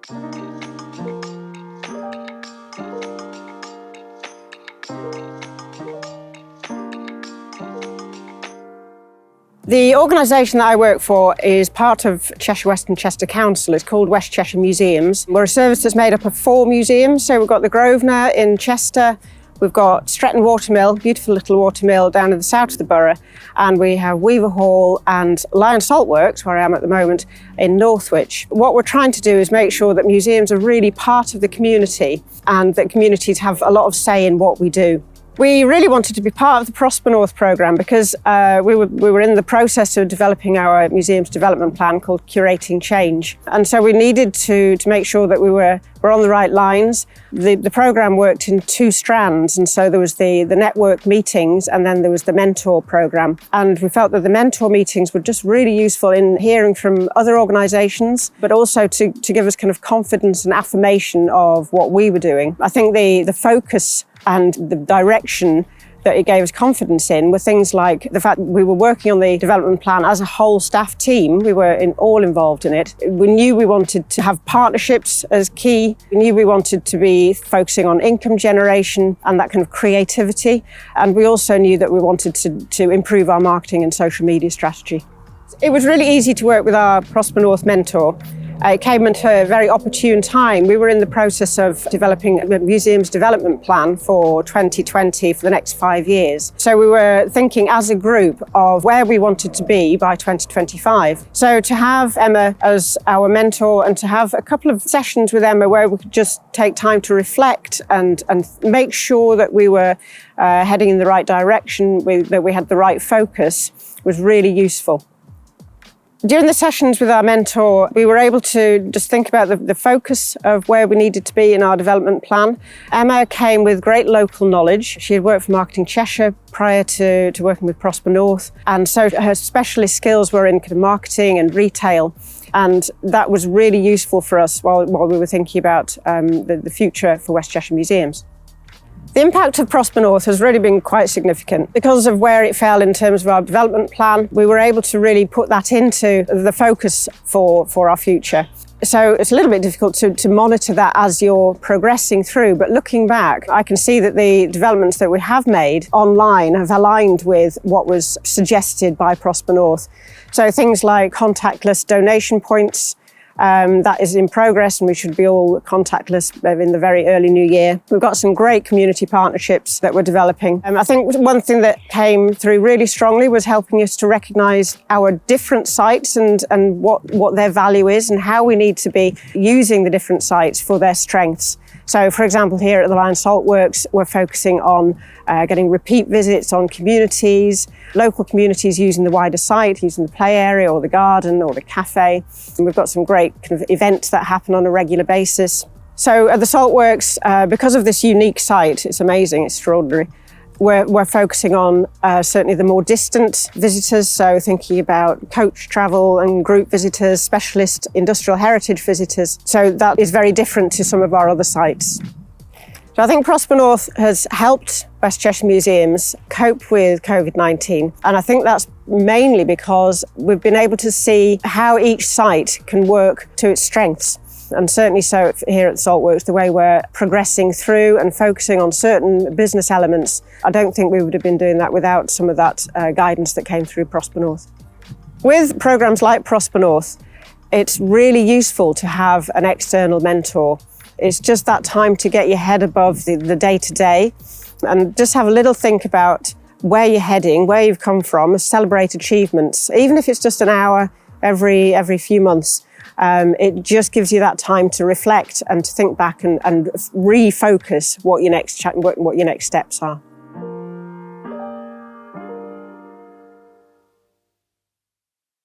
The organisation that I work for is part of Cheshire West and Chester Council. It's called West Cheshire Museums. We're a service that's made up of 4 museums. So we've got the Grosvenor in Chester, we've got Stretton Watermill, beautiful little watermill down in the south of the borough, and we have Weaver Hall and Saltworks, where I am at the moment, in Northwich. What we're trying to do is make sure that museums are really part of the community and that communities have a lot of say in what we do. We really wanted to be part of the Prosper North programme because we were in the process of developing our museum's development plan called Curating Change. And so we needed to make sure that we were on the right lines. The programme worked in 2 strands, and so there was the network meetings and then there was the mentor programme. And we felt that the mentor meetings were just really useful in hearing from other organisations, but also to give us kind of confidence and affirmation of what we were doing. I think the focus and the direction that it gave us confidence in were things like the fact that we were working on the development plan as a whole staff team. We were all involved in it. We knew we wanted to have partnerships as key. We knew we wanted to be focusing on income generation and that kind of creativity. And we also knew that we wanted to improve our marketing and social media strategy. It was really easy to work with our Prosper North mentor. It came at a very opportune time. We were in the process of developing a museum's development plan for 2020 for the next 5 years. So we were thinking as a group of where we wanted to be by 2025. So to have Emma as our mentor and to have a couple of sessions with Emma where we could just take time to reflect and make sure that we were heading in the right direction, that we had the right focus, was really useful. During the sessions with our mentor, we were able to just think about the focus of where we needed to be in our development plan. Emma came with great local knowledge. She had worked for Marketing Cheshire prior to working with Prosper North, and so her specialist skills were in kind of marketing and retail. And that was really useful for us while we were thinking about the future for West Cheshire Museums. The impact of Prosper North has really been quite significant. Because of where it fell in terms of our development plan, we were able to really put that into the focus for our future. So it's a little bit difficult to monitor that as you're progressing through, but looking back, I can see that the developments that we have made online have aligned with what was suggested by Prosper North. So things like contactless donation points, that is in progress, and we should be all contactless in the very early new year. We've got some great community partnerships that we're developing. I think one thing that came through really strongly was helping us to recognise our different sites and what their value is and how we need to be using the different sites for their strengths. So, for example, here at the Saltworks, we're focusing on getting repeat visits on communities, local communities using the wider site, using the play area or the garden or the cafe. And we've got some great kind of events that happen on a regular basis. So at the Saltworks, because of this unique site, it's amazing, it's extraordinary. We're focusing on certainly the more distant visitors, so thinking about coach travel and group visitors, specialist industrial heritage visitors. So that is very different to some of our other sites. So I think Prosper North has helped West Cheshire Museums cope with COVID-19. And I think that's mainly because we've been able to see how each site can work to its strengths. And certainly so here at the Saltworks, the way we're progressing through and focusing on certain business elements, I don't think we would have been doing that without some of that guidance that came through Prosper North. With programmes like Prosper North, it's really useful to have an external mentor. It's just that time to get your head above the day-to-day and just have a little think about where you're heading, where you've come from, celebrate achievements, even if it's just an hour every few months. It just gives you that time to reflect and to think back and refocus what your next steps are.